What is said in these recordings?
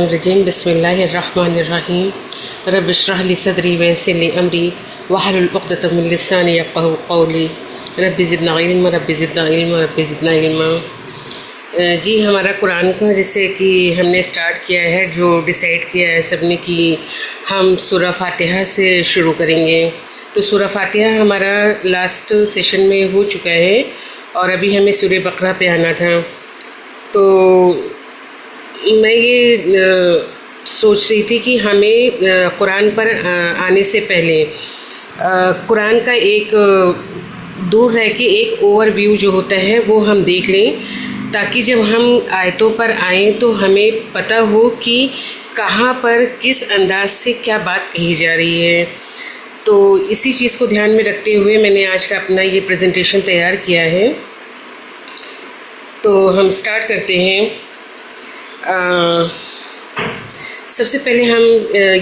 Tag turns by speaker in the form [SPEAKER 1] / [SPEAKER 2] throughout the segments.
[SPEAKER 1] रजीम बिस्मिल्लाहिर्रहमानिर्रहीम रब्बि इश्रह ली सदरी वयस्सिर ली अमरी वहलुल उक़दतम मिन लिसानी यफ़क़हू क़ौली रब्बि ज़िदना इल्मा। जी हमारा कुरान का जैसे कि हमने स्टार्ट किया है, जो डिसाइड किया है सब ने कि हम सूरह फातिहा से शुरू करेंगे। तो सूरह फातिहा हमारा लास्ट सेशन में हो चुका है और अभी हमें सूरह बकरा पे आना था। तो मैं ये सोच रही थी कि हमें कुरान पर आने से पहले कुरान का एक दूर रह के एक ओवरव्यू जो होता है वो हम देख लें, ताकि जब हम आयतों पर आएँ तो हमें पता हो कि कहाँ पर किस अंदाज से क्या बात कही जा रही है। तो इसी चीज़ को ध्यान में रखते हुए मैंने आज का अपना ये प्रेजेंटेशन तैयार किया है। तो हम स्टार्ट करते हैं। सबसे पहले हम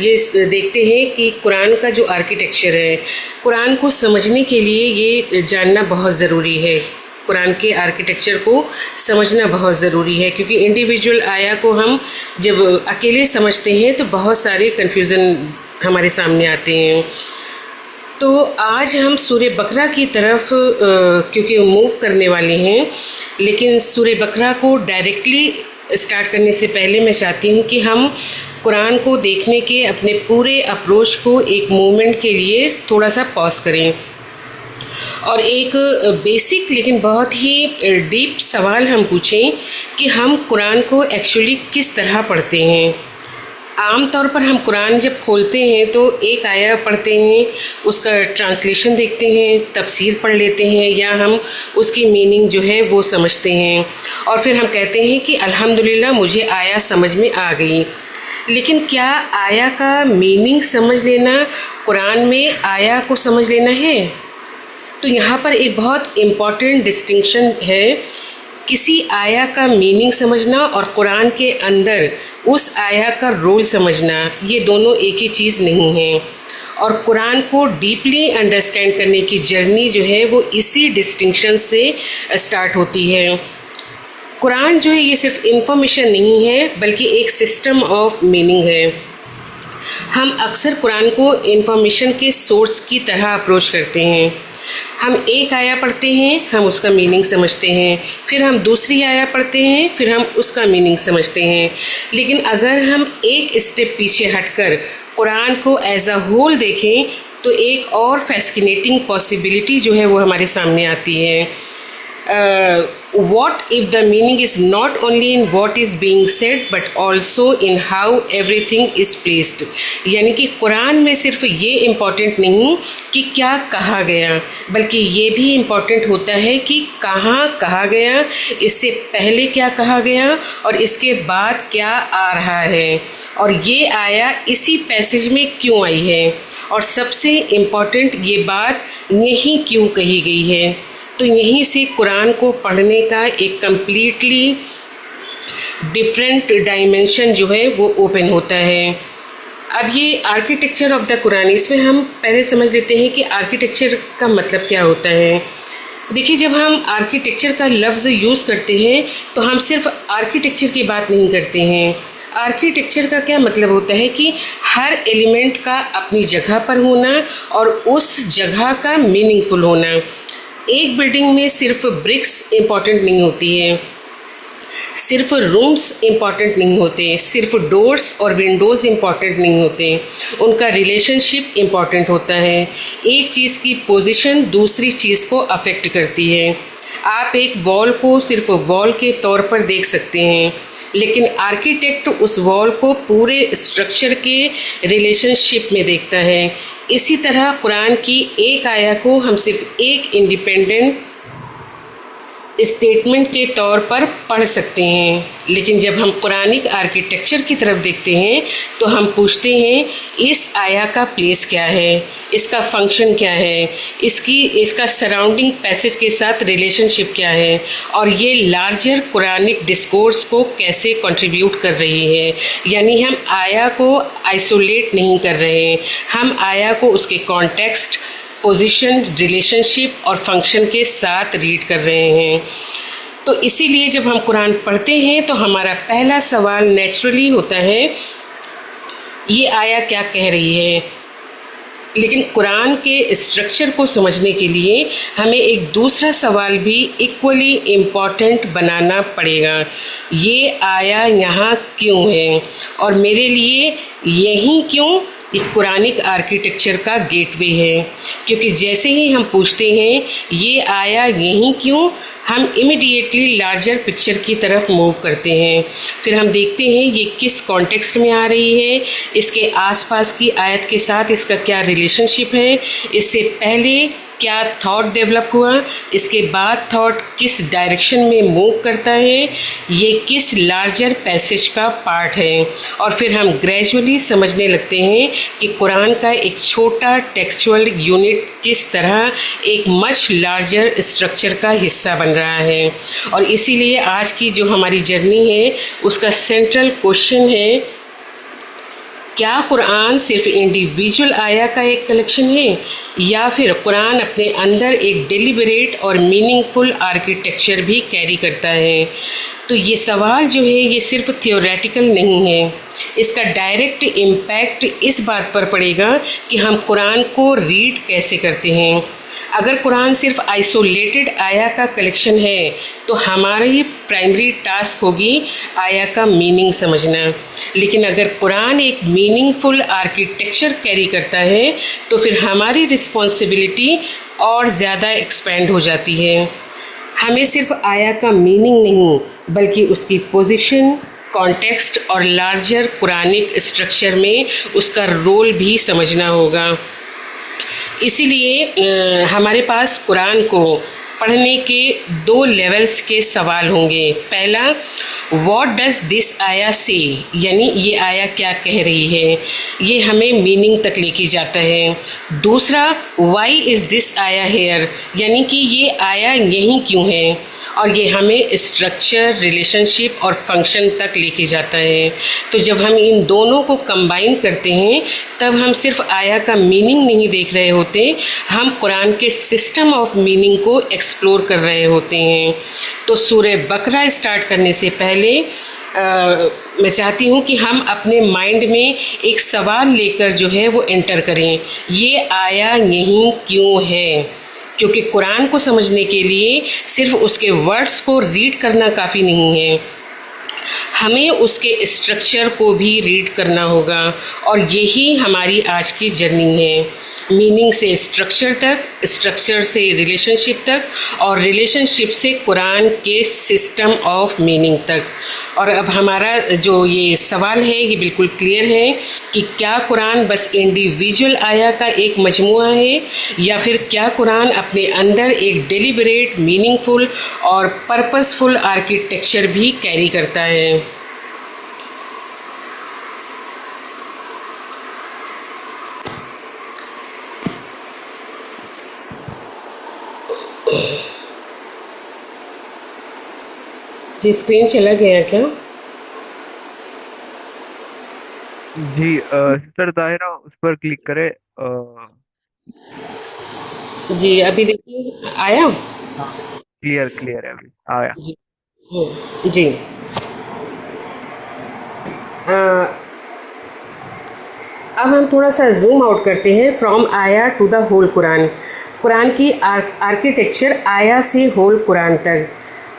[SPEAKER 1] ये देखते हैं कि कुरान का जो आर्किटेक्चर है, कुरान को समझने के लिए ये जानना बहुत ज़रूरी है। कुरान के आर्किटेक्चर को समझना बहुत ज़रूरी है, क्योंकि इंडिविजुअल आया को हम जब अकेले समझते हैं तो बहुत सारे कन्फ्यूज़न हमारे सामने आते हैं। तो आज हम सूरह बकरा की तरफ क्योंकि मूव करने वाले हैं, लेकिन सूरह बकरा को डायरेक्टली स्टार्ट करने से पहले मैं चाहती हूँ कि हम कुरान को देखने के अपने पूरे अप्रोच को एक मोमेंट के लिए थोड़ा सा पॉज करें और एक बेसिक लेकिन बहुत ही डीप सवाल हम पूछें कि हम कुरान को एक्चुअली किस तरह पढ़ते हैं। आम तौर पर हम कुरान जब खोलते हैं तो एक आया पढ़ते हैं, उसका ट्रांसलेशन देखते हैं, तफसीर पढ़ लेते हैं या हम उसकी मीनिंग जो है वो समझते हैं और फिर हम कहते हैं कि अल्हम्दुलिल्लाह मुझे आया समझ में आ गई। लेकिन क्या आया का मीनिंग समझ लेना कुरान में आया को समझ लेना है? तो यहाँ पर एक बहुत इम्पॉर्टेंट डिस्टिंक्शन है। किसी आया का मीनिंग समझना और कुरान के अंदर उस आया का रोल समझना, ये दोनों एक ही चीज़ नहीं है। और कुरान को डीपली अंडरस्टैंड करने की जर्नी जो है वो इसी डिस्टिंक्शन से स्टार्ट होती है। कुरान जो है ये सिर्फ इंफॉर्मेशन नहीं है, बल्कि एक सिस्टम ऑफ मीनिंग है। हम अक्सर कुरान को इंफॉर्मेशन के सोर्स की तरह अप्रोच करते हैं। हम एक आया पढ़ते हैं, हम उसका मीनिंग समझते हैं, फिर हम दूसरी आया पढ़ते हैं, फिर हम उसका मीनिंग समझते हैं। लेकिन अगर हम एक स्टेप पीछे हटकर कुरान को एज अ होल देखें तो एक और फैसिनेटिंग पॉसिबिलिटी जो है वो हमारे सामने आती है। What if the meaning is not only in what is being said but also in how everything is placed। यानी कि कुरान में सिर्फ ये इम्पोर्टेंट नहीं कि क्या कहा गया, बल्कि ये भी इम्पोर्टेंट होता है कि कहाँ कहा गया, इससे पहले क्या कहा गया और इसके बाद क्या आ रहा है, और ये आया इसी पैसेज में क्यों आई है, और सबसे इम्पोर्टेंट ये बात यहीं क्यों कही गई है। तो यहीं से कुरान को पढ़ने का एक कम्प्लीटली डिफरेंट डायमेंशन जो है वो ओपन होता है। अब ये आर्किटेक्चर ऑफ द कुरान, इसमें हम पहले समझ लेते हैं कि आर्किटेक्चर का मतलब क्या होता है। देखिए, जब हम आर्किटेक्चर का लफ्ज़ यूज़ करते हैं तो हम सिर्फ आर्किटेक्चर की बात नहीं करते हैं। आर्किटेक्चर का क्या मतलब होता है कि हर एलिमेंट का अपनी जगह पर होना और उस जगह का मीनिंगफुल होना। एक बिल्डिंग में सिर्फ ब्रिक्स इम्पॉर्टेंट नहीं होती है, सिर्फ रूम्स इम्पॉर्टेंट नहीं होते, सिर्फ डोर्स और विंडोज़ इम्पॉर्टेंट नहीं होते, उनका रिलेशनशिप इम्पॉर्टेंट होता है। एक चीज़ की पोजीशन दूसरी चीज़ को अफेक्ट करती है। आप एक वॉल को सिर्फ वॉल के तौर पर देख सकते हैं, लेकिन आर्किटेक्ट उस वॉल को पूरे स्ट्रक्चर के रिलेशनशिप में देखता है। इसी तरह कुरान की एक आया को हम सिर्फ एक इंडिपेंडेंट स्टेटमेंट के तौर पर पढ़ सकते हैं, लेकिन जब हम कुरानिक आर्किटेक्चर की तरफ देखते हैं तो हम पूछते हैं इस आया का प्लेस क्या है, इसका फंक्शन क्या है, इसका सराउंडिंग पैसेज के साथ रिलेशनशिप क्या है, और ये लार्जर कुरानिक डिस्कोर्स को कैसे कंट्रीब्यूट कर रही है। यानी हम आया को आइसोलेट नहीं कर रहे हैं, हम आया को उसके कॉन्टेक्स्ट, पोजीशन, रिलेशनशिप और फंक्शन के साथ रीड कर रहे हैं। तो इसीलिए जब हम कुरान पढ़ते हैं तो हमारा पहला सवाल नेचुरली होता है, ये आया क्या कह रही है। लेकिन कुरान के स्ट्रक्चर को समझने के लिए हमें एक दूसरा सवाल भी इक्वली इम्पॉर्टेंट बनाना पड़ेगा, ये आया यहाँ क्यों है, और मेरे लिए यही क्यों एक कुरानिक आर्किटेक्चर का गेटवे है। क्योंकि जैसे ही हम पूछते हैं ये आया यहीं क्यों, हम इमिडिएटली लार्जर पिक्चर की तरफ मूव करते हैं। फिर हम देखते हैं ये किस कॉन्टेक्स्ट में आ रही है, इसके आसपास की आयत के साथ इसका क्या रिलेशनशिप है, इससे पहले क्या थॉट डेवलप हुआ, इसके बाद थॉट किस डायरेक्शन में मूव करता है, ये किस लार्जर पैसेज का पार्ट है। और फिर हम ग्रेजुअली समझने लगते हैं कि कुरान का एक छोटा टेक्सचुअल यूनिट किस तरह एक मच लार्जर स्ट्रक्चर का हिस्सा बन रहा है। और इसीलिए आज की जो हमारी जर्नी है उसका सेंट्रल क्वेश्चन है, क्या कुरान सिर्फ इंडिविजुअल आया का एक कलेक्शन है, या फिर कुरान अपने अंदर एक डेलिबरेट और मीनिंगफुल आर्किटेक्चर भी कैरी करता है। तो ये सवाल जो है ये सिर्फ थियोरेटिकल नहीं है, इसका डायरेक्ट इम्पैक्ट इस बात पर पड़ेगा कि हम कुरान को रीड कैसे करते हैं। अगर कुरान सिर्फ आइसोलेटेड आया का कलेक्शन है तो हमारी प्राइमरी टास्क होगी आया का मीनिंग समझना। लेकिन अगर कुरान एक मीनिंगफुल आर्किटेक्चर कैरी करता है तो फिर हमारी रिस्पॉन्सिबिलिटी और ज़्यादा एक्सपेंड हो जाती है। हमें सिर्फ आया का मीनिंग नहीं बल्कि उसकी पोजीशन, कॉन्टेक्स्ट और लार्जर कुरानिक स्ट्रक्चर में उसका रोल भी समझना होगा। इसीलिए हमारे पास कुरान को पढ़ने के 2 लेवल्स के सवाल होंगे। पहला, व्हाट डज दिस आया से, यानी ये आया क्या कह रही है, ये हमें मीनिंग तक लेके जाता है। दूसरा, व्हाई इज़ दिस आया हेयर, यानी कि ये आया यहीं क्यों है, और ये हमें स्ट्रक्चर, रिलेशनशिप और फंक्शन तक लेके जाता है। तो जब हम इन दोनों को कंबाइन करते हैं तब हम सिर्फ आया का मीनिंग नहीं देख रहे होते, हम कुरान के सिस्टम ऑफ मीनिंग को एक्सप्लोर कर रहे होते हैं। तो सूरह बकरा स्टार्ट करने से पहले मैं चाहती हूँ कि हम अपने माइंड में एक सवाल लेकर जो है वो एंटर करें, ये आया यहीं क्यों है। क्योंकि कुरान को समझने के लिए सिर्फ उसके वर्ड्स को रीड करना काफ़ी नहीं है, हमें उसके स्ट्रक्चर को भी रीड करना होगा। और यही हमारी आज की जर्नी है, मीनिंग से स्ट्रक्चर तक, स्ट्रक्चर से रिलेशनशिप तक, और रिलेशनशिप से कुरान के सिस्टम ऑफ मीनिंग तक। और अब हमारा जो ये सवाल है ये बिल्कुल क्लियर है कि क्या कुरान बस इंडिविजुअल आया का एक मजमुआ है, या फिर क्या कुरान अपने अंदर एक डेलिबरेट, मीनिंगफुल और पर्पसफुल आर्किटेक्चर भी कैरी करता है। जी, स्क्रीन चला गया क्या?
[SPEAKER 2] जी सर, दायरा उस पर क्लिक करें।
[SPEAKER 1] जी, अभी देखिए आया।
[SPEAKER 2] हाँ, क्लियर क्लियर है, अभी आया।
[SPEAKER 1] जी। जी। अब हम थोड़ा सा जूम आउट करते हैं फ्रॉम आया to the whole Quran. Quran की आर्किटेक्चर आया से होल कुरान तक।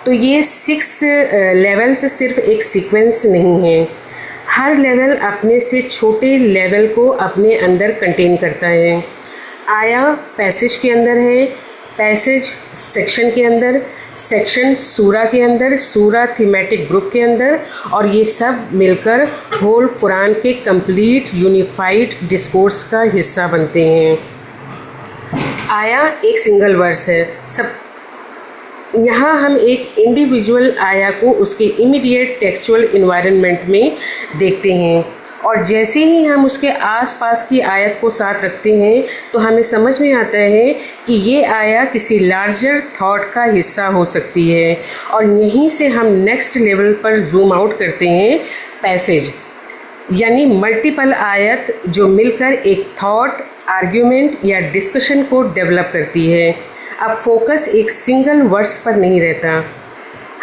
[SPEAKER 1] तो ये 6 लेवल्स सिर्फ एक सीक्वेंस नहीं है, हर लेवल अपने से छोटे लेवल को अपने अंदर कंटेन करता है। आया पैसेज के अंदर है, पैसेज सेक्शन के अंदर, सेक्शन सूरा के अंदर, सूरा थीमेटिक ग्रुप के अंदर, और ये सब मिलकर होल कुरान के कंप्लीट यूनिफाइड डिस्कोर्स का हिस्सा बनते हैं। आया एक सिंगल वर्स है, सब यहाँ हम एक इंडिविजुअल आया को उसके इमीडिएट टेक्सचुअल इन्वायरमेंट में देखते हैं, और जैसे ही हम उसके आसपास की आयत को साथ रखते हैं तो हमें समझ में आता है कि ये आया किसी लार्जर थॉट का हिस्सा हो सकती है। और यहीं से हम नेक्स्ट लेवल पर जूम आउट करते हैं, पैसेज, यानी मल्टीपल आयत जो मिलकर एक थॉट, आर्ग्यूमेंट या डिस्कशन को डेवलप करती है। अब फोकस एक सिंगल वर्ड्स पर नहीं रहता,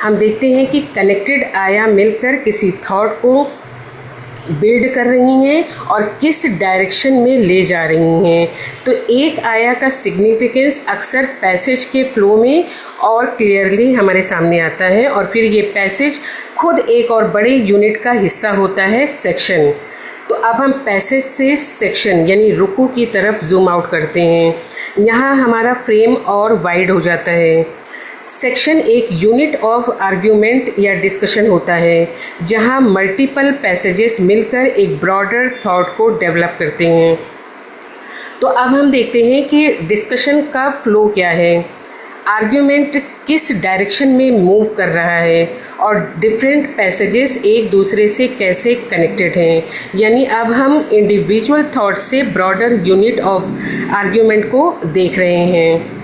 [SPEAKER 1] हम देखते हैं कि कनेक्टेड आया मिलकर किसी थॉट को बिल्ड कर रही हैं और किस डायरेक्शन में ले जा रही हैं। तो एक आया का सिग्निफिकेंस अक्सर पैसेज के फ्लो में और क्लियरली हमारे सामने आता है, और फिर ये पैसेज खुद एक और बड़े यूनिट का हिस्सा होता है, सेक्शन। तो अब हम पैसेज से सेक्शन यानी रुकू की तरफ जूम आउट करते हैं। यहाँ हमारा फ्रेम और वाइड हो जाता है। सेक्शन एक यूनिट ऑफ आर्ग्यूमेंट या डिस्कशन होता है जहाँ मल्टीपल पैसेजेस मिलकर एक ब्रॉडर थॉट को डेवलप करते हैं। तो अब हम देखते हैं कि डिस्कशन का फ्लो क्या है, आर्ग्यूमेंट किस डायरेक्शन में मूव कर रहा है और डिफरेंट पैसेजेस एक दूसरे से कैसे कनेक्टेड हैं। यानी अब हम इंडिविजुअल थॉट से ब्रॉडर यूनिट ऑफ आर्ग्यूमेंट को देख रहे हैं।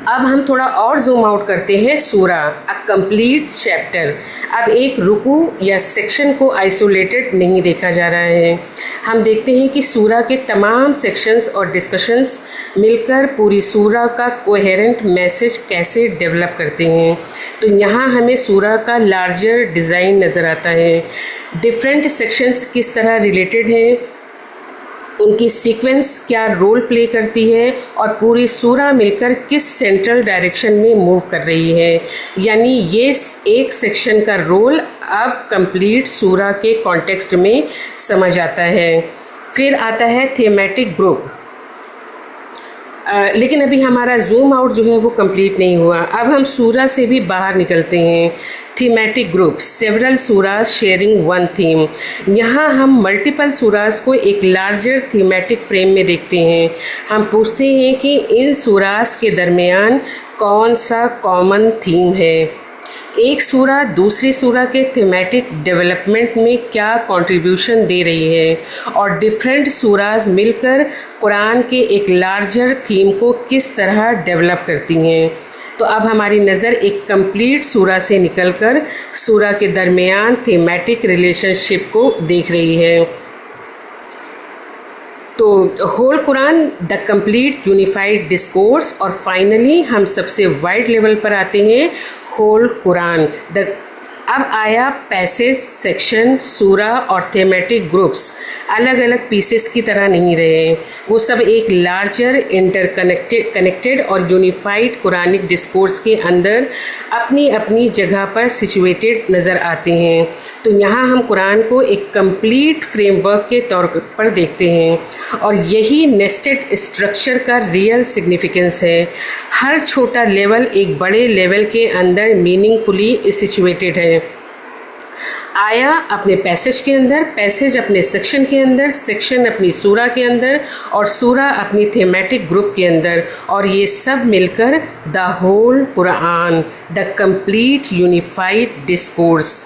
[SPEAKER 1] अब हम थोड़ा और जूम आउट करते हैं। सूरा, अ कंप्लीट चैप्टर। अब एक रुकू या सेक्शन को आइसोलेटेड नहीं देखा जा रहा है। हम देखते हैं कि सूरा के तमाम सेक्शंस और डिस्कशंस मिलकर पूरी सूरा का कोहेरेंट मैसेज कैसे डेवलप करते हैं। तो यहाँ हमें सूरा का लार्जर डिज़ाइन नज़र आता है। डिफरेंट सेक्शंस किस तरह रिलेटेड हैं, उनकी सीक्वेंस क्या रोल प्ले करती है और पूरी सूरा मिलकर किस सेंट्रल डायरेक्शन में मूव कर रही है। यानी ये एक सेक्शन का रोल अब कंप्लीट सूरा के कॉन्टेक्स्ट में समझ आता है। फिर आता है थीमेटिक ग्रुप। लेकिन अभी हमारा जूम आउट जो है वो कंप्लीट नहीं हुआ। अब हम सूरा से भी बाहर निकलते हैं। Thematic group, several Suraaj sharing one theme. यहाँ हम मल्टीपल सूराज को एक लार्जर थीमेटिक फ्रेम में देखते हैं। हम पूछते हैं कि इन सूराज के दरमियान कौन सा कॉमन थीम है। एक सूरा दूसरी सूरा के थीमेटिक डेवलपमेंट में क्या कंट्रीब्यूशन दे रही है और डिफरेंट सूराज मिलकर कुरान के एक लार्जर थीम को किस तरह डेवलप करती हैं। तो अब हमारी नज़र एक कंप्लीट सूरा से निकलकर सूरा के दरमियान थीमेटिक रिलेशनशिप को देख रही है। तो whole Quran, the complete unified discourse, और फाइनली हम सबसे वाइड लेवल पर आते हैं, होल कुरान। अब आया पैसेज, सेक्शन, सूरा और थीमेटिक ग्रुप्स अलग अलग पीसेस की तरह नहीं रहे। वो सब एक लार्जर कनेक्टेड और यूनिफाइड कुरानिक डिस्कोर्स के अंदर अपनी अपनी जगह पर सिचुएटेड नज़र आते हैं। तो यहाँ हम कुरान को एक कंप्लीट फ्रेमवर्क के तौर पर देखते हैं और यही नेस्टेड स्ट्रक्चर का रियल सिग्निफिकेंस है। हर छोटा लेवल एक बड़े लेवल के अंदर मीनिंगफुली सिचुएटेड है। आया अपने पैसेज के अंदर, पैसेज अपने सेक्शन के अंदर, सेक्शन अपनी सूरा के अंदर और सूरा अपनी थीमेटिक ग्रुप के अंदर, और ये सब मिलकर the whole Quran, the complete unified discourse.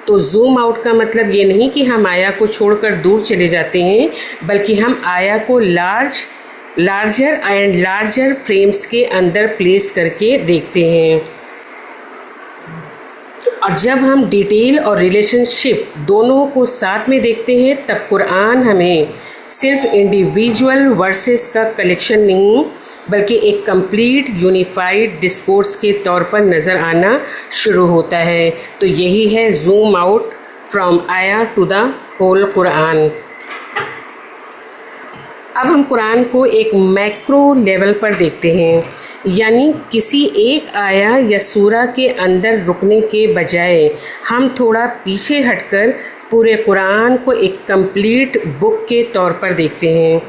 [SPEAKER 1] तो जूम आउट का मतलब ये नहीं कि हम आया को छोड़कर दूर चले जाते हैं, बल्कि हम आया को लार्जर एंड लार्जर फ्रेम्स के अंदर प्लेस करके देखते हैं। और जब हम डिटेल और रिलेशनशिप दोनों को साथ में देखते हैं तब कुरान हमें सिर्फ इंडिविजुअल वर्सेस का कलेक्शन नहीं बल्कि एक कंप्लीट यूनिफाइड डिस्कोर्स के तौर पर नज़र आना शुरू होता है। तो यही है जूम आउट फ्रॉम आया टू द होल कुरान। अब हम कुरान को एक मैक्रो लेवल पर देखते हैं, यानी किसी एक आया या सूरा के अंदर रुकने के बजाय हम थोड़ा पीछे हटकर पूरे कुरान को एक कंप्लीट बुक के तौर पर देखते हैं।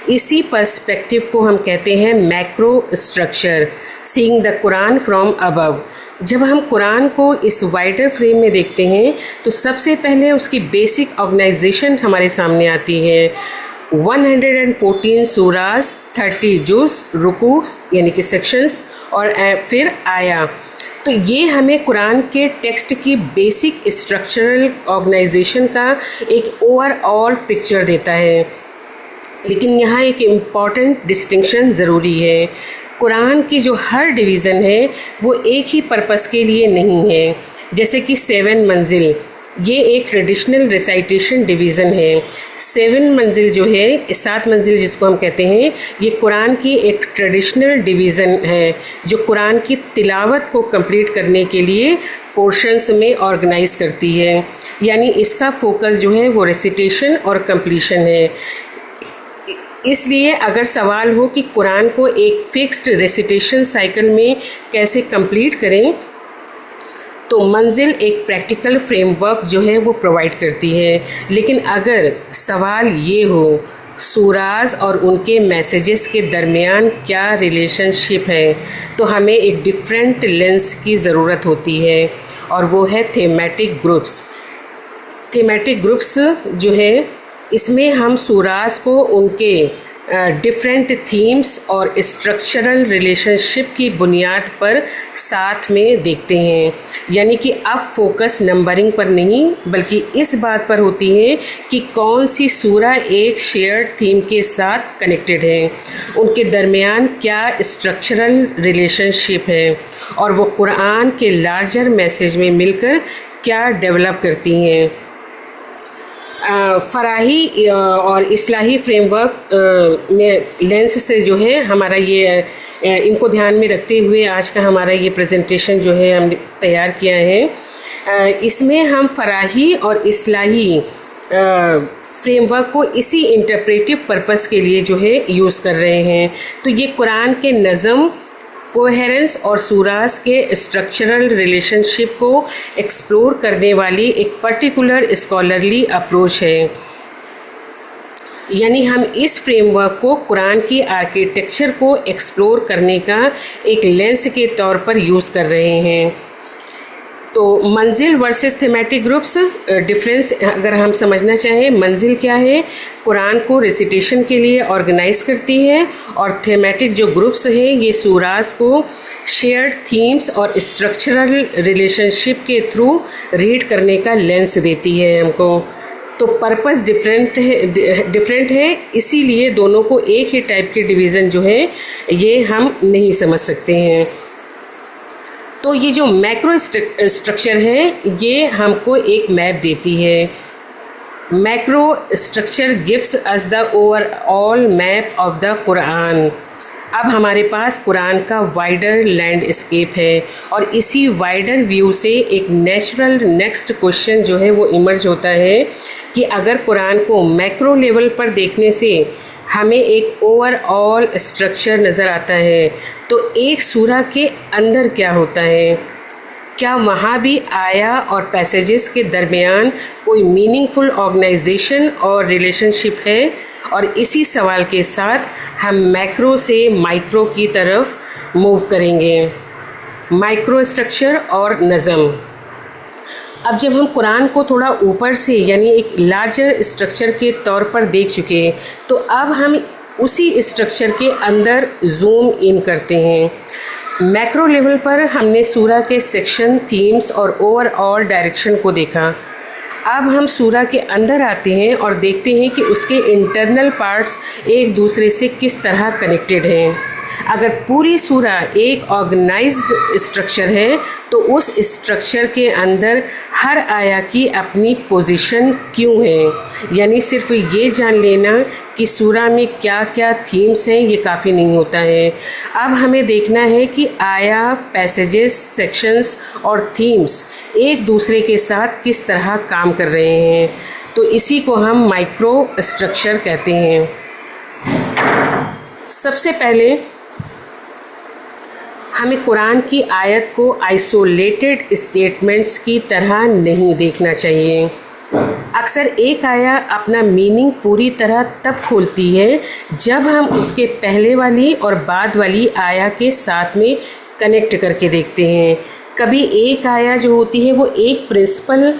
[SPEAKER 1] इसी पर्सपेक्टिव को हम कहते हैं macro structure, seeing the Quran from above. जब हम कुरान को इस वाइडर फ्रेम में देखते हैं तो सबसे पहले उसकी बेसिक ऑर्गेनाइजेशन हमारे सामने आती है। 114 सूरास, 30 जुज़, रुकू यानी कि सेक्शंस, और फिर आया। तो ये हमें कुरान के टेक्स्ट की बेसिक स्ट्रक्चरल ऑर्गेनाइजेशन का एक ओवरऑल पिक्चर देता है। लेकिन यहाँ एक इम्पॉर्टेंट डिस्टिंक्शन ज़रूरी है। कुरान की जो हर डिवीज़न है वो एक ही पर्पस के लिए नहीं है। जैसे कि 7 मंजिल ये एक ट्रेडिशनल रिसाइटेशन डिवीज़न है। 7 मंजिल जो है, 7 मंजिल जिसको हम कहते हैं, ये कुरान की एक ट्रेडिशनल डिवीज़न है जो कुरान की तिलावत को कंप्लीट करने के लिए पोर्शंस में ऑर्गेनाइज करती है। यानी इसका फोकस जो है वो रेसिटेशन और कंप्लीशन है। इसलिए अगर सवाल हो कि कुरान को एक फिक्स्ड रेसिटेशन साइकिल में कैसे कंप्लीट करें, तो मंजिल एक प्रैक्टिकल फ्रेमवर्क जो है वो प्रोवाइड करती है। लेकिन अगर सवाल ये हो सूराज और उनके मैसेजेस के दरमियान क्या रिलेशनशिप है, तो हमें एक डिफरेंट लेंस की ज़रूरत होती है, और वो है थीमेटिक ग्रुप्स। थीमेटिक ग्रुप्स जो है, इसमें हम सूराज को उनके डिफरेंट थीम्स और स्ट्रक्चरल रिलेशनशिप की बुनियाद पर साथ में देखते हैं। यानी कि अब फोकस नंबरिंग पर नहीं बल्कि इस बात पर होती है कि कौन सी सूरा एक शेयर्ड थीम के साथ कनेक्टेड है, उनके दरमियान क्या स्ट्रक्चरल रिलेशनशिप है, और वो कुरान के लार्जर मैसेज में मिलकर क्या डेवलप करती हैं। फराही और इस्लाही फ्रेमवर्क में लेंस से जो है हमारा ये इनको ध्यान में रखते हुए आज का हमारा ये प्रेजेंटेशन जो है हमने तैयार किया है। इसमें हम फराही और इस्लाही फ्रेमवर्क को इसी इंटरप्रेटिव पर्पस के लिए जो है यूज़ कर रहे हैं। तो ये कुरान के नज़म, कोहेरेंस और सूरास के स्ट्रक्चरल रिलेशनशिप को एक्सप्लोर करने वाली एक पर्टिकुलर स्कॉलरली अप्रोच है। यानी हम इस फ्रेमवर्क को कुरान की आर्किटेक्चर को एक्सप्लोर करने का एक लेंस के तौर पर यूज़ कर रहे हैं। तो मंजिल वर्सेस थीमेटिक ग्रुप्स डिफरेंस अगर हम समझना चाहें, मंजिल क्या है, कुरान को रेसिटेशन के लिए ऑर्गेनाइज करती है, और थीमेटिक जो ग्रुप्स हैं ये सूरास को शेयर्ड थीम्स और स्ट्रक्चरल रिलेशनशिप के थ्रू रीड करने का लेंस देती है हमको। तो पर्पस डिफरेंट है, इसीलिए दोनों को एक ही टाइप के डिवीज़न जो है ये हम नहीं समझ सकते हैं। तो ये जो मैक्रो स्ट्रक्चर है ये हमको एक मैप देती है। Macro structure gives us the overall map of the Quran. अब हमारे पास कुरान का वाइडर लैंडस्केप है, और इसी वाइडर व्यू से एक नेचुरल नेक्स्ट क्वेश्चन जो है वो इमर्ज होता है कि अगर कुरान को मैक्रो लेवल पर देखने से हमें एक ओवरऑल स्ट्रक्चर नज़र आता है, तो एक सूरा के अंदर क्या होता है, क्या वहाँ भी आया और पैसेजेस के दरमियान कोई मीनिंगफुल ऑर्गेनाइजेशन और रिलेशनशिप है। और इसी सवाल के साथ हम मैक्रो से माइक्रो की तरफ मूव करेंगे, माइक्रो स्ट्रक्चर और नज़म। अब जब हम कुरान को थोड़ा ऊपर से यानी एक लार्जर स्ट्रक्चर के तौर पर देख चुके, तो अब हम उसी स्ट्रक्चर के अंदर जूम इन करते हैं। मैक्रो लेवल पर हमने सूरा के सेक्शन, थीम्स और ओवरऑल डायरेक्शन को देखा। अब हम सूरा के अंदर आते हैं और देखते हैं कि उसके इंटरनल पार्ट्स एक दूसरे से किस तरह कनेक्टेड हैं। अगर पूरी सूरा एक ऑर्गेनाइज्ड स्ट्रक्चर है, तो उस स्ट्रक्चर के अंदर हर आया की अपनी पोजीशन क्यों है। यानी सिर्फ ये जान लेना कि सूरा में क्या क्या थीम्स हैं ये काफ़ी नहीं होता है। अब हमें देखना है कि आया, पैसेजेस, सेक्शंस और थीम्स एक दूसरे के साथ किस तरह काम कर रहे हैं। तो इसी को हम माइक्रो स्ट्रक्चर कहते हैं। सबसे पहले हमें कुरान की आयत को आइसोलेटेड स्टेटमेंट्स की तरह नहीं देखना चाहिए। अक्सर एक आया अपना मीनिंग पूरी तरह तब खोलती है जब हम उसके पहले वाली और बाद वाली आया के साथ में कनेक्ट करके देखते हैं। कभी एक आया जो होती है वो एक प्रिंसिपल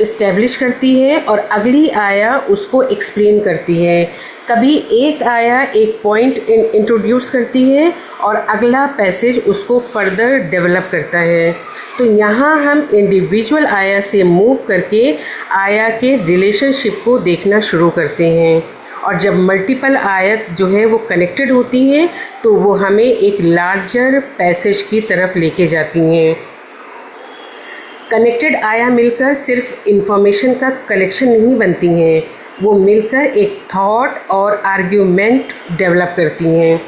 [SPEAKER 1] इस्टेब्लिश करती है और अगली आया उसको एक्सप्लेन करती है। कभी एक आया एक पॉइंट इंट्रोड्यूस करती है और अगला पैसेज उसको फर्दर डेवलप करता है। तो यहाँ हम इंडिविजुअल आया से मूव करके आया के रिलेशनशिप को देखना शुरू करते हैं, और जब मल्टीपल आयत जो है वो कनेक्टेड होती हैं तो वो हमें एक लार्जर पैसेज की तरफ लेके जाती हैं। कनेक्टेड आया मिलकर सिर्फ इंफॉर्मेशन का कलेक्शन नहीं बनती हैं, वो मिलकर एक थॉट और आर्ग्यूमेंट डेवलप करती हैं।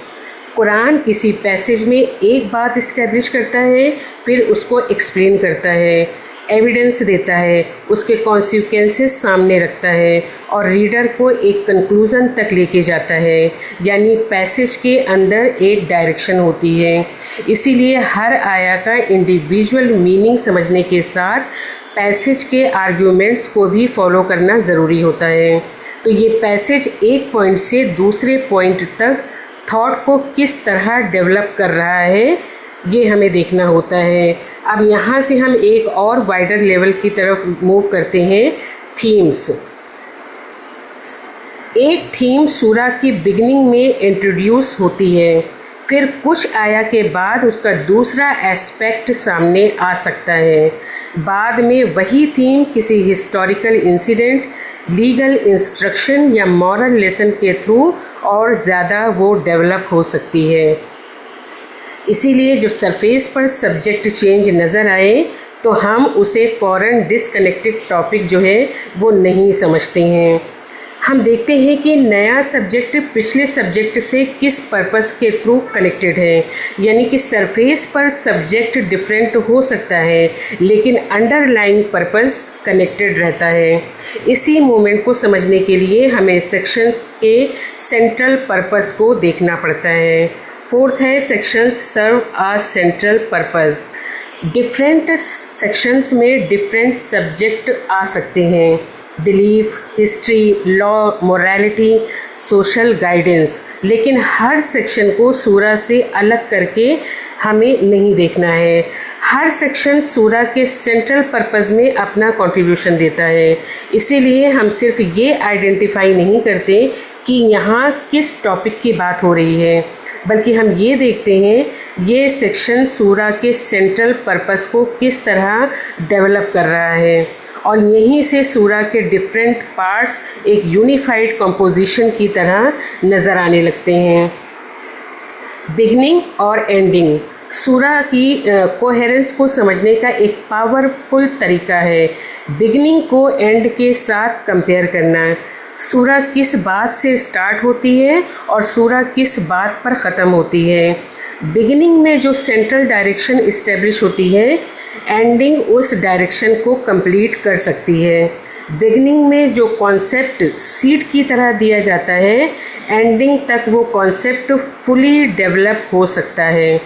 [SPEAKER 1] कुरान किसी पैसेज में एक बात इस्टेब्लिश करता है, फिर उसको एक्सप्लेन करता है, एविडेंस देता है, उसके कॉन्सिक्वेंसेस सामने रखता है और रीडर को एक कंक्लूज़न तक लेके जाता है। यानी पैसेज के अंदर एक डायरेक्शन होती है। इसीलिए हर आया का इंडिविजुअल मीनिंग समझने के साथ पैसेज के आर्ग्यूमेंट्स को भी फॉलो करना ज़रूरी होता है। तो ये पैसेज एक पॉइंट से दूसरे पॉइंट तक थॉट को किस तरह डेवलप कर रहा है, ये हमें देखना होता है। अब यहाँ से हम एक और वाइडर लेवल की तरफ मूव करते हैं, थीम्स। एक थीम सूरा की बिगिनिंग में इंट्रोड्यूस होती है, फिर कुछ आया के बाद उसका दूसरा एस्पेक्ट सामने आ सकता है। बाद में वही थीम किसी हिस्टोरिकल इंसिडेंट, लीगल इंस्ट्रक्शन या मॉरल लेसन के थ्रू और ज़्यादा वो डेवलप हो सकती है। इसीलिए जब सरफेस पर सब्जेक्ट चेंज नज़र आए तो हम उसे फ़ौरन डिसकनेक्टेड टॉपिक जो है वो नहीं समझते हैं। हम देखते हैं कि नया सब्जेक्ट पिछले सब्जेक्ट से किस पर्पस के थ्रू कनेक्टेड है। यानी कि सरफेस पर सब्जेक्ट डिफरेंट हो सकता है लेकिन अंडरलाइंग पर्पस कनेक्टेड रहता है। इसी मोमेंट को समझने के लिए हमें सेक्शंस के सेंट्रल पर्पस को देखना पड़ता है। फोर्थ है सेक्शंस सर्व आ सेंट्रल पर्पस। डिफरेंट सेक्शंस में डिफरेंट सब्जेक्ट आ सकते हैं, belief, history, law, morality, social guidance, लेकिन हर सेक्शन को सूरा से अलग करके हमें नहीं देखना है। हर सेक्शन सूरा के सेंट्रल पर्पस में अपना कंट्रीब्यूशन देता है। इसीलिए हम सिर्फ ये आइडेंटिफाई नहीं करते कि यहाँ किस टॉपिक की बात हो रही है, बल्कि हम ये देखते हैं ये सेक्शन सूरा के सेंट्रल पर्पस को किस तरह डेवलप कर रहा है और यहीं से सूरा के डिफरेंट पार्ट्स एक यूनिफाइड कंपोजिशन की तरह नज़र आने लगते हैं। बिगनिंग और एंडिंग सूरा की कोहेरेंस को समझने का एक पावरफुल तरीका है बिगनिंग को एंड के साथ कंपेयर करना। सूरा किस बात से स्टार्ट होती है और सूरा किस बात पर ख़त्म होती है। बिगिनिंग में जो सेंट्रल डायरेक्शन इस्टेब्लिश होती है, एंडिंग उस डायरेक्शन को कंप्लीट कर सकती है। बिगिनिंग में जो कॉन्सेप्ट सीड की तरह दिया जाता है, एंडिंग तक वो कॉन्सेप्ट फुली डेवलप हो सकता है।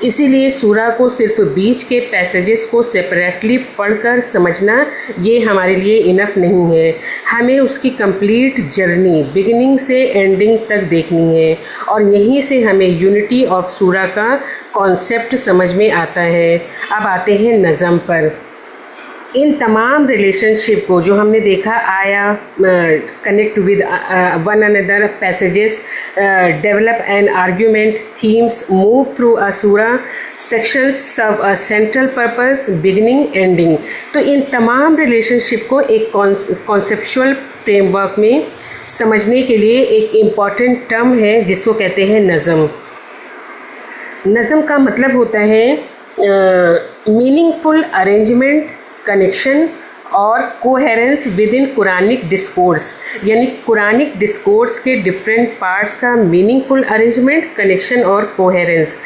[SPEAKER 1] इसीलिए सूरा को सिर्फ बीच के पैसेजेस को सेपरेटली पढ़कर समझना ये हमारे लिए इनफ नहीं है। हमें उसकी कंप्लीट जर्नी बिगिनिंग से एंडिंग तक देखनी है और यहीं से हमें यूनिटी ऑफ सूरा का कॉन्सेप्ट समझ में आता है। अब आते हैं नज़म पर। इन तमाम रिलेशनशिप को जो हमने देखा, आया connect with one another, passages develop an argument, themes move through a सूरा, sections serve a central purpose, beginning, ending. तो इन तमाम रिलेशनशिप को एक कॉन्सेप्चुअल फ्रेमवर्क में समझने के लिए एक इम्पॉर्टेंट टर्म है जिसको कहते हैं नज़म। नज़म का मतलब होता है मीनिंगफुल अरेंजमेंट, कनेक्शन और coherence with in Quranic discourse. यानी कुरानिक डिस्कोर्स के डिफरेंट पार्ट्स का मीनिंगफुल अरेंजमेंट, कनेक्शन और कोहेरेंस।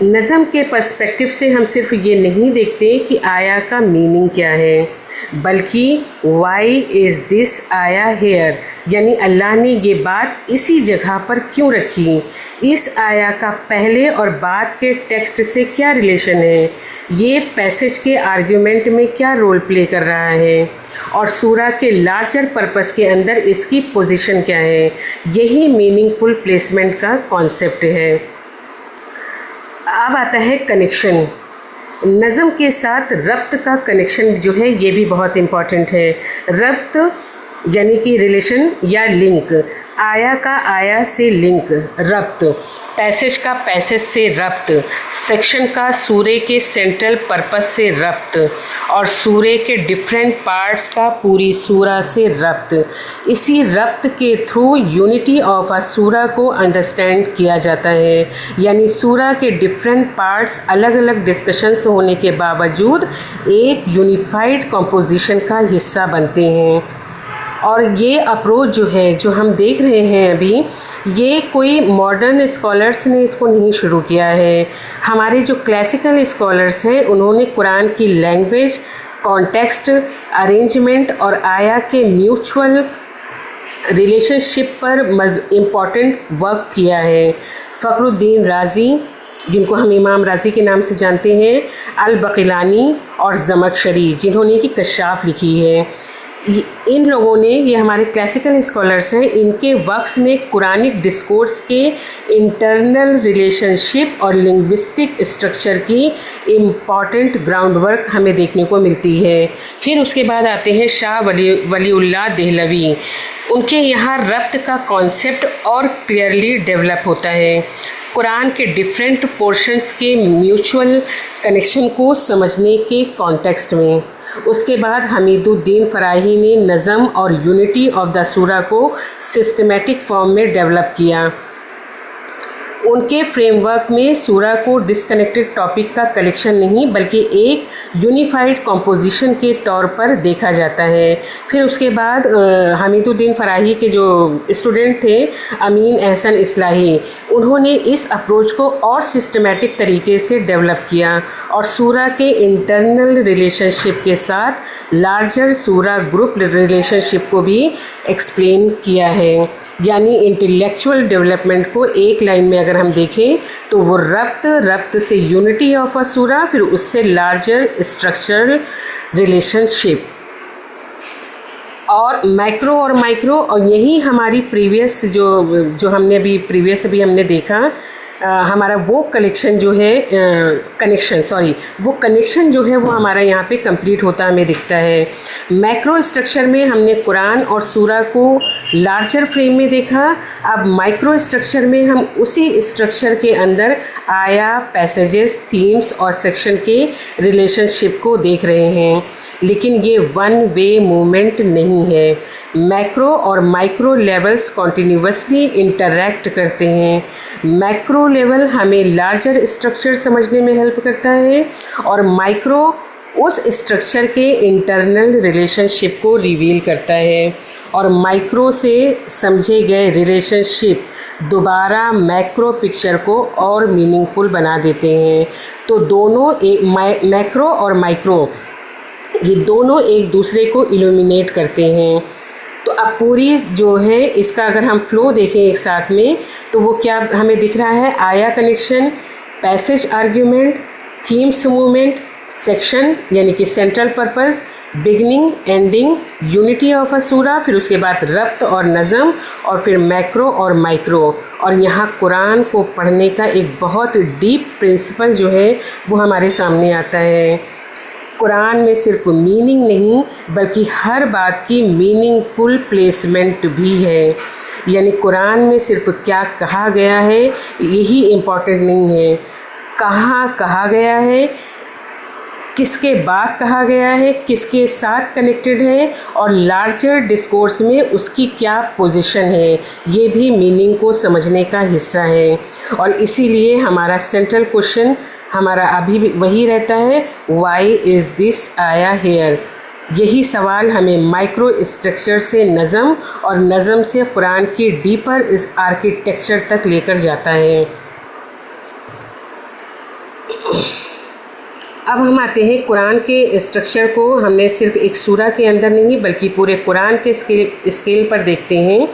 [SPEAKER 1] नज़म के पर्सपेक्टिव से हम सिर्फ ये नहीं देखते कि आया का मीनिंग क्या है, बल्कि वाई इज़ दिस आया हेयर, यानी अल्लाह ने ये बात इसी जगह पर क्यों रखी, इस आया का पहले और बाद के टेक्स्ट से क्या रिलेशन है, ये पैसेज के आर्ग्यूमेंट में क्या रोल प्ले कर रहा है और सूरा के लार्जर पर्पस के अंदर इसकी पोजीशन क्या है। यही मीनिंगफुल प्लेसमेंट का कॉन्सेप्ट है। अब आता है कनेक्शन। नज़म के साथ रब्त का कनेक्शन जो है ये भी बहुत इम्पॉर्टेंट है। रब्त यानी कि रिलेशन या लिंक। आया का आया से लिंक, रब्त। पैसेज का पैसेज से रब्त। सेक्शन का सूरे के सेंट्रल पर्पस से रब्त। और सूरे के डिफरेंट पार्ट्स का पूरी सूरा से रब्त। इसी रब्त के थ्रू यूनिटी ऑफ अ सूरा को अंडरस्टैंड किया जाता है, यानी सूरा के डिफरेंट पार्ट्स अलग अलग डिस्कशंस होने के बावजूद एक यूनिफाइड कंपोजिशन का हिस्सा बनते हैं। और ये अप्रोच जो है, जो हम देख रहे हैं अभी, ये कोई मॉडर्न स्कॉलर्स ने इसको नहीं शुरू किया है। हमारे जो क्लासिकल स्कॉलर्स हैं उन्होंने कुरान की लैंग्वेज, कॉन्टेक्स्ट, अरेंजमेंट और आया के म्यूचुअल रिलेशनशिप पर इम्पॉर्टेंट वर्क किया है। फ़खरुद्दीन राज़ी, जिनको हम इमाम राज़ी के नाम से जानते हैं, अल बक़िलानी और ज़मख़शरी, जिन्होंने कि कशाफ़ लिखी है, इन लोगों ने, ये हमारे क्लासिकल स्कॉलर्स हैं, इनके वर्क्स में कुरानिक डिस्कोर्स के इंटरनल रिलेशनशिप और लिंग्विस्टिक स्ट्रक्चर की इम्पॉर्टेंट ग्राउंड वर्क हमें देखने को मिलती है। फिर उसके बाद आते हैं शाह वलीउल्लाह देहलवी। उनके यहाँ रब्त का कॉन्सेप्ट और क्लियरली डेवलप होता है। कुरान के डिफरेंट पोर्शंस के म्यूचुअल कनेक्शन को समझने के कॉन्टेक्स्ट में। उसके बाद हमीदुद्दीन फ़राही ने नज़म और यूनिटी ऑफ द सूरा को सिस्टमेटिक फॉर्म में डेवलप किया। उनके फ्रेमवर्क में सूरा को डिस्कनेक्टेड टॉपिक का कलेक्शन नहीं बल्कि एक यूनिफाइड कंपोजिशन के तौर पर देखा जाता है। फिर उसके बाद हमीदुद्दीन फ़राही के जो स्टूडेंट थे, अमीन एहसन इस्लाही, उन्होंने इस अप्रोच को और सिस्टमेटिक तरीके से डेवलप किया और सूरा के इंटरनल रिलेशनशिप के साथ लार्जर सूरा ग्रुप रिलेशनशिप को भी एक्सप्लेन किया है। यानी इंटेलेक्चुअल डेवलपमेंट को एक लाइन में अगर हम देखें तो वो रब्त से यूनिटी ऑफ अ सूरा, फिर उससे लार्जर स्ट्रक्चरल रिलेशनशिप और मैक्रो और माइक्रो। और यही हमारी प्रीवियस जो हमने अभी हमने देखा, हमारा वो कलेक्शन जो है वो कनेक्शन जो है वो हमारा यहाँ पे कंप्लीट होता हमें दिखता है। मैक्रो स्ट्रक्चर में हमने कुरान और सूरा को लार्जर फ्रेम में देखा। अब माइक्रो स्ट्रक्चर में हम उसी स्ट्रक्चर के अंदर आया, पैसेजेस, थीम्स और सेक्शन के रिलेशनशिप को देख रहे हैं। लेकिन ये वन वे मूवमेंट नहीं है। मैक्रो और माइक्रो लेवल्स कॉन्टिन्यूसली इंटरैक्ट करते हैं। मैक्रो लेवल हमें लार्जर स्ट्रक्चर समझने में हेल्प करता है और माइक्रो उस स्ट्रक्चर के इंटरनल रिलेशनशिप को रिवील करता है और माइक्रो से समझे गए रिलेशनशिप दोबारा मैक्रो पिक्चर को और मीनिंगफुल बना देते हैं। तो दोनों मैक्रो और माइक्रो, ये दोनों एक दूसरे को इल्यूमिनेट करते हैं। तो अब पूरी जो है इसका अगर हम फ्लो देखें एक साथ में तो वो क्या हमें दिख रहा है, आया connection, passage argument, themes movement, section यानी कि central purpose, beginning, ending, unity of a सूरा, फिर उसके बाद रब्त और नज़म और फिर मैक्रो और माइक्रो। और यहाँ कुरान को पढ़ने का एक बहुत डीप प्रिंसिपल जो है वो हमारे सामने आता है। कुरान में सिर्फ मीनिंग नहीं बल्कि हर बात की मीनिंगफुल प्लेसमेंट भी है। यानी कुरान में सिर्फ क्या कहा गया है यही इम्पॉर्टेंट नहीं है, कहाँ कहा गया है, किसके बाद कहा गया है, किसके साथ कनेक्टेड है और लार्जर डिस्कोर्स में उसकी क्या पोजीशन है, ये भी मीनिंग को समझने का हिस्सा है। और इसीलिए हमारा सेंट्रल क्वेश्चन हमारा अभी भी वही रहता है, वाई इज़ दिस आया हेयर। यही सवाल हमें माइक्रो स्ट्रक्चर से नज़म और नज़म से कुरान की डीपर इस आर्किटेक्चर तक लेकर जाता है। अब हम आते हैं कुरान के स्ट्रक्चर को हमने सिर्फ एक सूरा के अंदर नहीं बल्कि पूरे कुरान के स्केल पर देखते हैं।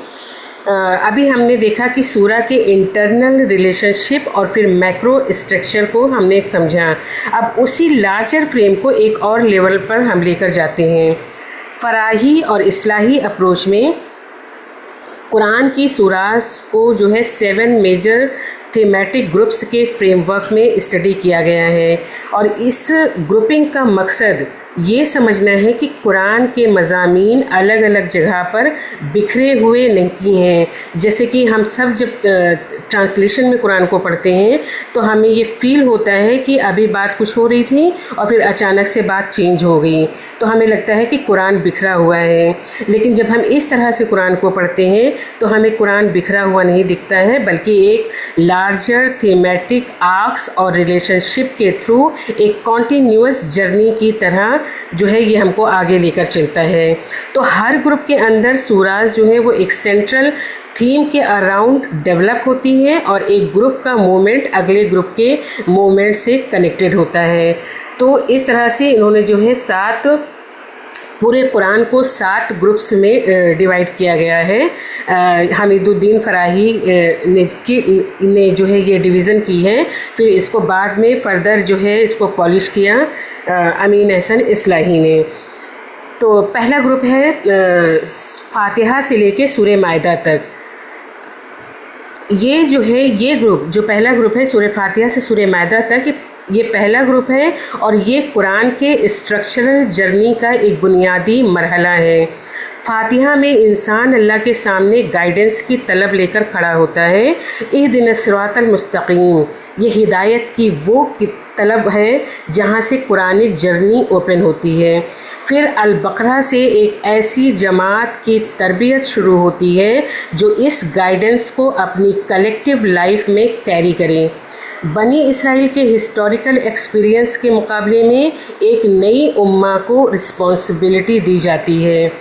[SPEAKER 1] अभी हमने देखा कि सूरा के इंटरनल रिलेशनशिप और फिर मैक्रो स्ट्रक्चर को हमने समझा। अब उसी लार्जर फ्रेम को एक और लेवल पर हम लेकर जाते हैं। फ़राही और इस्लाही अप्रोच में कुरान की सूरास को जो है 7 मेजर थीमेटिक ग्रुप्स के फ्रेमवर्क में स्टडी किया गया है और इस ग्रुपिंग का मकसद ये समझना है कि कुरान के मज़ामीन अलग अलग जगह पर बिखरे हुए नहीं हैं। जैसे कि हम सब जब ट्रांसलेशन में कुरान को पढ़ते हैं तो हमें ये फ़ील होता है कि अभी बात कुछ हो रही थी और फिर अचानक से बात चेंज हो गई, तो हमें लगता है कि कुरान बिखरा हुआ है। लेकिन जब हम इस तरह से कुरान को पढ़ते हैं तो हमें कुरान बिखरा हुआ नहीं दिखता है, बल्कि एक लार्जर थीमेटिक आर्क्स और रिलेशनशिप के थ्रू एक कॉन्टीन्यूअस जर्नी की तरह जो है ये हमको आगे लेकर चलता है। तो हर ग्रुप के अंदर सूराज जो है वो एक सेंट्रल थीम के अराउंड डेवलप होती हैं और एक ग्रुप का मूवमेंट अगले ग्रुप के मूवमेंट से कनेक्टेड होता है। तो इस तरह से इन्होंने जो है पूरे कुरान को 7 ग्रुप्स में डिवाइड किया गया है। हमीदुद्दीन फ़राही ने जो है ये डिवीज़न की है। फिर इसको बाद में फर्दर जो है इसको पॉलिश किया अमीन एहसन इस्लाही ने। तो पहला ग्रुप है फातिहा से लेके सूरह माइदा तक। ये जो है ये ग्रुप जो पहला ग्रुप है सूरह फातिहा से सूरह माइदा तक, ये पहला ग्रुप है और ये कुरान के स्ट्रक्चरल जर्नी का एक बुनियादी मरहला है। फातिहा में इंसान अल्लाह के सामने गाइडेंस की तलब लेकर खड़ा होता है। इहदिनस सिरातल मुस्तकीम, ये हिदायत की वो तलब है जहाँ से कुरानिक जर्नी ओपन होती है। फिर अल बकरा से एक ऐसी जमात की तरबियत शुरू होती है जो इस गाइडेंस को अपनी कलेक्टिव लाइफ में कैरी करें। बनी इसराइल के हिस्टोरिकल एक्सपीरियंस के मुकाबले में एक नई उम्मा को रिस्पॉन्सिबिलिटी दी जाती है।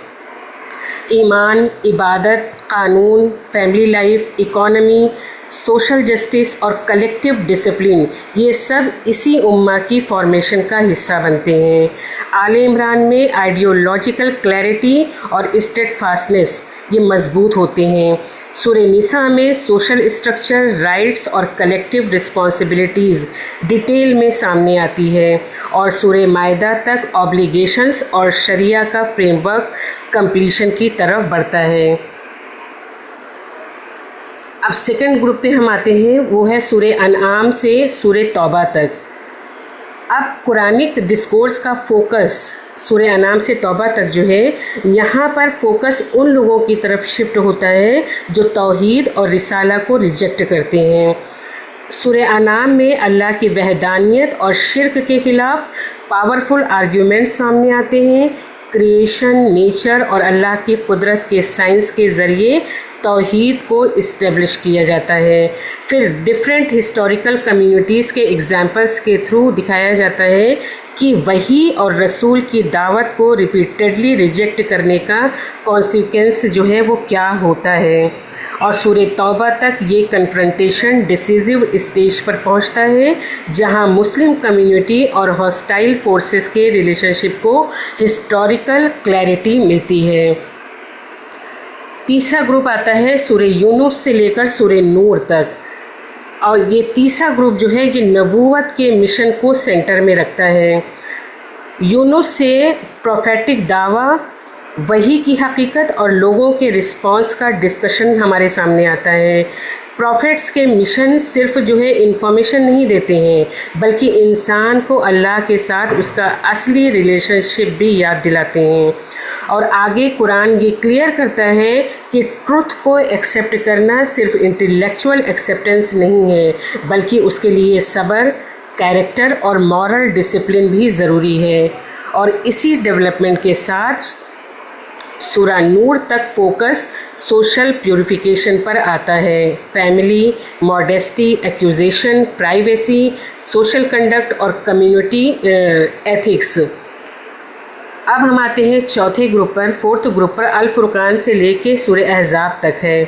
[SPEAKER 1] ईमान, इबादत, कानून, family life, economy, social justice और कलेक्टिव डिसिप्लिन, ये सब इसी उम्मा की फॉर्मेशन का हिस्सा बनते हैं। आले इमरान में आइडियोलॉजिकल क्लैरिटी और स्टेडफास्टनेस ये मजबूत होते हैं। सूरह निसा में सोशल स्ट्रक्चर, राइट्स और कलेक्टिव रिस्पॉन्सिबिलिटीज़ डिटेल में सामने आती है और सूरह माइदा तक ऑब्लिगेशंस और शरिया का फ्रेमवर्क कंप्लीशन की तरफ बढ़ता है। अब सेकंड ग्रुप पे हम आते हैं, वो है सूरह अनआम से सूरह तौबा तक। अब कुरानिक डिस्कोर्स का फोकस सूरह अनाम से तौबा तक जो है, यहाँ पर फोकस उन लोगों की तरफ शिफ्ट होता है जो तौहीद और रिसाला को रिजेक्ट करते हैं। सूरह अनाम में अल्लाह की वहदानियत और शिर्क के खिलाफ पावरफुल आर्ग्यूमेंट सामने आते हैं। क्रिएशन, नेचर और अल्लाह की कुदरत के साइंस के ज़रिए तौहीद को इस्टेब्लिश किया जाता है। फिर डिफरेंट हिस्टोरिकल कम्युनिटीज़ के एग्जाम्पल्स के थ्रू दिखाया जाता है कि वही और रसूल की दावत को रिपीटेडली रिजेक्ट करने का कॉन्सिक्वेंस जो है वो क्या होता है। और सूरह तौबा तक ये कन्फ्रंटेशन डिसीजिव स्टेज पर पहुंचता है, जहां मुस्लिम कम्युनिटी और हॉस्टाइल फोर्सेस के रिलेशनशिप को हिस्टोरिकल क्लैरिटी मिलती है। तीसरा ग्रुप आता है सूरह यूनुस से लेकर सूरह नूर तक, और ये तीसरा ग्रुप जो है ये नबूवत के मिशन को सेंटर में रखता है। यूनुस से प्रोफेटिक दावा, वही की हकीकत और लोगों के रिस्पांस का डिस्कशन हमारे सामने आता है। प्रॉफिट्स के मिशन सिर्फ जो है इंफॉर्मेशन नहीं देते हैं, बल्कि इंसान को अल्लाह के साथ उसका असली रिलेशनशिप भी याद दिलाते हैं। और आगे कुरान ये क्लियर करता है कि ट्रुथ को एक्सेप्ट करना सिर्फ इंटेलेक्चुअल एक्सेप्टेंस नहीं है, बल्कि उसके लिए सब्र, कैरेक्टर और मॉरल डिसिप्लिन भी ज़रूरी है। और इसी डेवलपमेंट के साथ सूरह नूर तक फोकस सोशल प्यूरिफिकेशन पर आता है। Family, modesty, accusation, privacy, social conduct और कम्युनिटी एथिक्स। अब हम आते हैं चौथे ग्रुप पर, फोर्थ ग्रुप पर। अल फुरकान से लेके सूरह अहज़ाब तक है।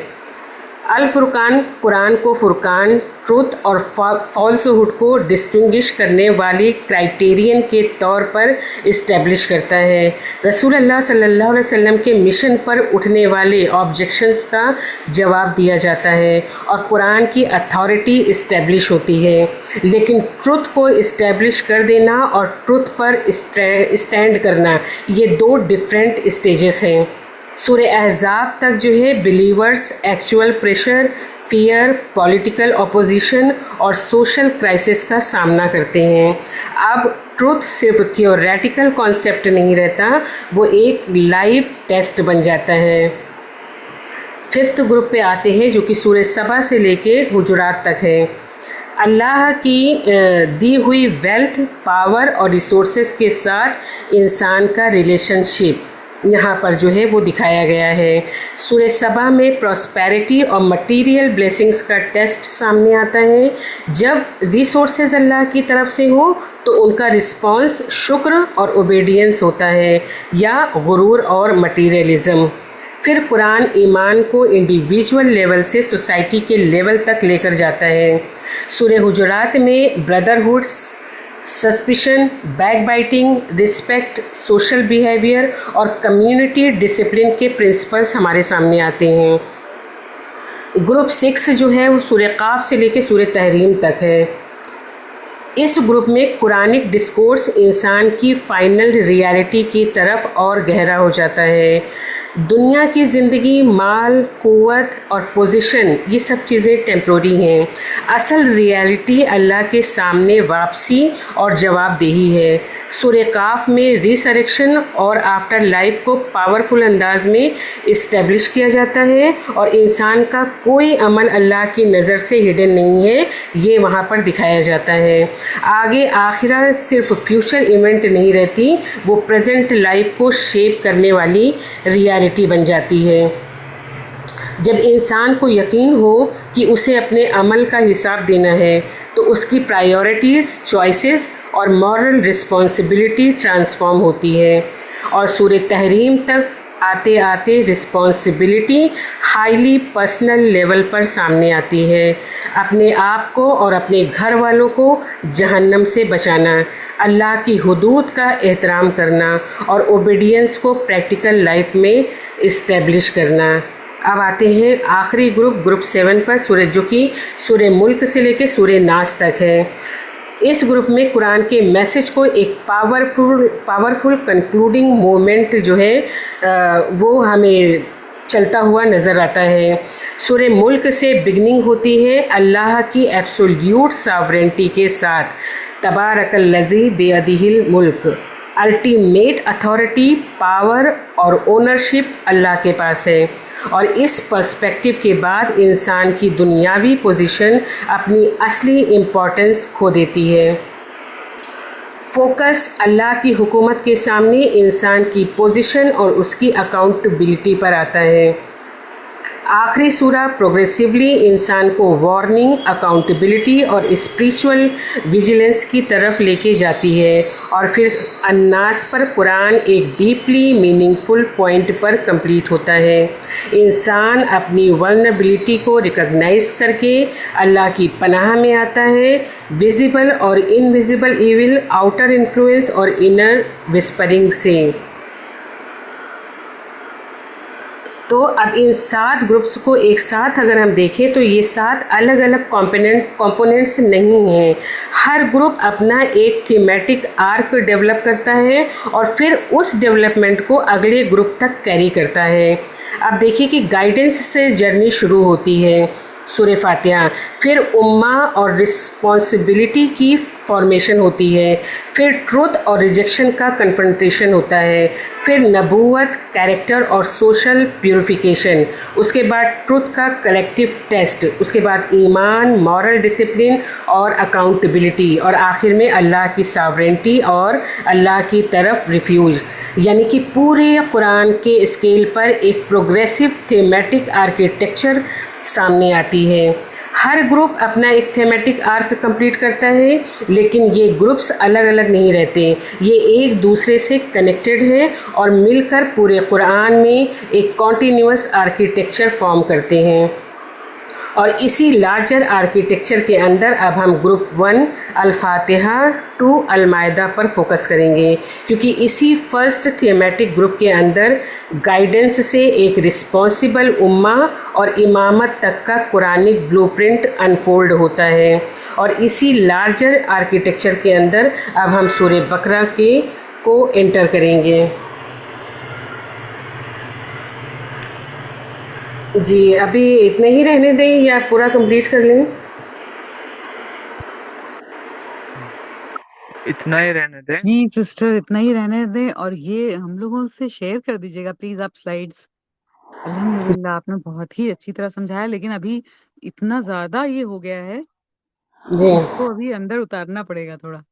[SPEAKER 1] अल फुरकान कुरान को फुरकान, ट्रुथ और फॉल्सहुड को डिस्टिंग्विश करने वाली क्राइटेरियन के तौर पर इस्टेब्लिश करता है। रसूल अल्लाह सल्लल्लाहु अलैहि वसल्लम के मिशन पर उठने वाले ऑब्जेक्शंस का जवाब दिया जाता है और कुरान की अथॉरिटी इस्टेब्लिश होती है। लेकिन ट्रुथ को इस्टेब्लिश कर देना और ट्रुथ पर स्टैंड करना, ये दो डिफरेंट स्टेजेस हैं। सूरह अहज़ाब तक जो है believers actual pressure, fear, political opposition और सोशल क्राइसिस का सामना करते हैं। अब ट्रुथ सिर्फ थियोरेटिकल कॉन्सेप्ट नहीं रहता, वो एक लाइव टेस्ट बन जाता है। फिफ्थ ग्रुप पे आते हैं जो कि सूरह सबा से लेके हुजुरात तक है। अल्लाह की दी हुई वेल्थ, पावर और रिसोर्सेज के साथ इंसान का रिलेशनशिप यहाँ पर जो है वो दिखाया गया है। सूरह सबा में प्रॉस्पेरिटी और मटेरियल ब्लेसिंग्स का टेस्ट सामने आता है। जब रिसोर्सेज अल्लाह की तरफ से हो तो उनका रिस्पांस शुक्र और ओबीडियंस होता है या गुरूर और मटीरियलिज्म। फिर कुरान ईमान को इंडिविजुअल लेवल से सोसाइटी के लेवल तक लेकर जाता है। सूरह हुजुरात में brotherhood, suspicion, backbiting, respect, social behaviour और कम्युनिटी डिसिप्लिन के प्रिंसिपल्स हमारे सामने आते हैं। ग्रुप 6 जो है वो सूरह काफ से लेकर सूरह तहरीम तक है। इस ग्रुप में कुरानिक डिस्कोर्स इंसान की फाइनल रियलिटी की तरफ और गहरा हो जाता है। दुनिया की ज़िंदगी, माल, क़ुव्वत और पोजीशन, ये सब चीज़ें टेम्प्रोरी हैं। असल रियलिटी अल्लाह के सामने वापसी और जवाबदेही है। सूरह काफ में रिसरेक्शन और आफ्टर लाइफ को पावरफुल अंदाज में इस्टेब्लिश किया जाता है और इंसान का कोई अमल अल्लाह की नज़र से हिडन नहीं है, ये वहाँ पर दिखाया जाता है। आगे आखिरत सिर्फ फ्यूचर इवेंट नहीं रहती, वो प्रेजेंट लाइफ को शेप करने वाली रियलिटी बन जाती है। जब इंसान को यकीन हो कि उसे अपने अमल का हिसाब देना है तो उसकी प्रायोरिटीज़, चॉइसेस और मॉरल रिस्पॉन्सिबिलिटी ट्रांसफॉर्म होती है। और सूरह तहरीम तक आते आते रिस्पॉन्सिबिलिटी हाईली पर्सनल लेवल पर सामने आती है। अपने आप को और अपने घर वालों को जहन्नम से बचाना, अल्लाह की हुदूद का एहतराम करना और ओबीडियंस को प्रैक्टिकल लाइफ में इस्टेब्लिश करना। अब आते हैं आखिरी ग्रुप 7 पर, जो कि सूरह मुल्क से लेकर सूरह नास तक है। इस ग्रुप में कुरान के मैसेज को एक पावरफुल कंक्लूडिंग मोमेंट जो है वो हमें चलता हुआ नज़र आता है। सूरह मुल्क से बिगनिंग होती है अल्लाह की एब्सोल्यूट सॉवरेंटी के साथ। तबारकल्लज़ी बियदिहिल मुल्क, अल्टीमेट अथॉरिटी, पावर और ओनरशिप अल्लाह के पास है। और इस पर्सपेक्टिव के बाद इंसान की दुनियावी पोजीशन अपनी असली इम्पोर्टेंस खो देती है। फोकस अल्लाह की हुकूमत के सामने इंसान की पोजीशन और उसकी अकाउंटेबिलिटी पर आता है। आखिरी सूरा प्रोग्रेसिवली इंसान को वार्निंग, अकाउंटेबिलिटी और स्पिरिचुअल विजिलेंस की तरफ लेके जाती है। और फिर अन्नास पर कुरान एक डीपली मीनिंगफुल पॉइंट पर कंप्लीट होता है। इंसान अपनी वल्नरेबिलिटी को रिकॉग्नाइज करके अल्लाह की पनाह में आता है। विजिबल और इनविजिबल इविल, आउटर इन्फ्लुएंस और इनर विस्परिंग से। तो अब इन 7 ग्रुप्स को एक साथ अगर हम देखें तो ये 7 अलग अलग कंपोनेंट्स नहीं हैं। हर ग्रुप अपना एक थीमेटिक आर्क डेवलप करता है और फिर उस डेवलपमेंट को अगले ग्रुप तक कैरी करता है। अब देखिए कि गाइडेंस से जर्नी शुरू होती है सूरह फातिहा, फिर उम्मा और रिस्पॉन्सिबिलिटी की फॉर्मेशन होती है, फिर ट्रुथ और रिजेक्शन का कन्फ्रंटेशन होता है, फिर नबूवत, कैरेक्टर और सोशल प्यूरिफिकेशन, उसके बाद ट्रुथ का कलेक्टिव टेस्ट, उसके बाद ईमान, मॉरल डिसिप्लिन और अकाउंटेबिलिटी, और आखिर में अल्लाह की सॉवरेंटी और अल्लाह की तरफ रिफ्यूज। यानी कि पूरे कुरान के स्केल पर एक प्रोग्रेसिव थीमेटिक आर्किटेक्चर सामने आती है। हर ग्रुप अपना एक थीमेटिक आर्क कंप्लीट करता है, लेकिन ये ग्रुप्स अलग अलग नहीं रहते, ये एक दूसरे से कनेक्टेड हैं और मिलकर पूरे कुरान में एक कॉन्टीन्यूअस आर्किटेक्चर फॉर्म करते हैं। और इसी लार्जर आर्किटेक्चर के अंदर अब हम ग्रुप 1 अल-फातिहा टू अल-माइदा पर फोकस करेंगे, क्योंकि इसी फर्स्ट थीमेटिक ग्रुप के अंदर गाइडेंस से एक रिस्पॉन्सिबल उम्मा और इमामत तक का कुरानिक ब्लूप्रिंट अनफोल्ड होता है। और इसी लार्जर आर्किटेक्चर के अंदर अब हम सूरह बकरा को एंटर करेंगे। जी, अभी इतने ही रहने दें या पूरा कंप्लीट कर लें?
[SPEAKER 2] इतना ही रहने दें।
[SPEAKER 3] जी सिस्टर, इतना ही रहने दें, और ये हम लोगों से शेयर कर दीजिएगा प्लीज आप स्लाइड्स। अल्हम्दुलिल्लाह, आपने बहुत ही अच्छी तरह समझाया, लेकिन अभी इतना ज्यादा ये हो गया है कि
[SPEAKER 1] जी
[SPEAKER 3] इसको अभी अंदर उतारना पड़ेगा थोड़ा।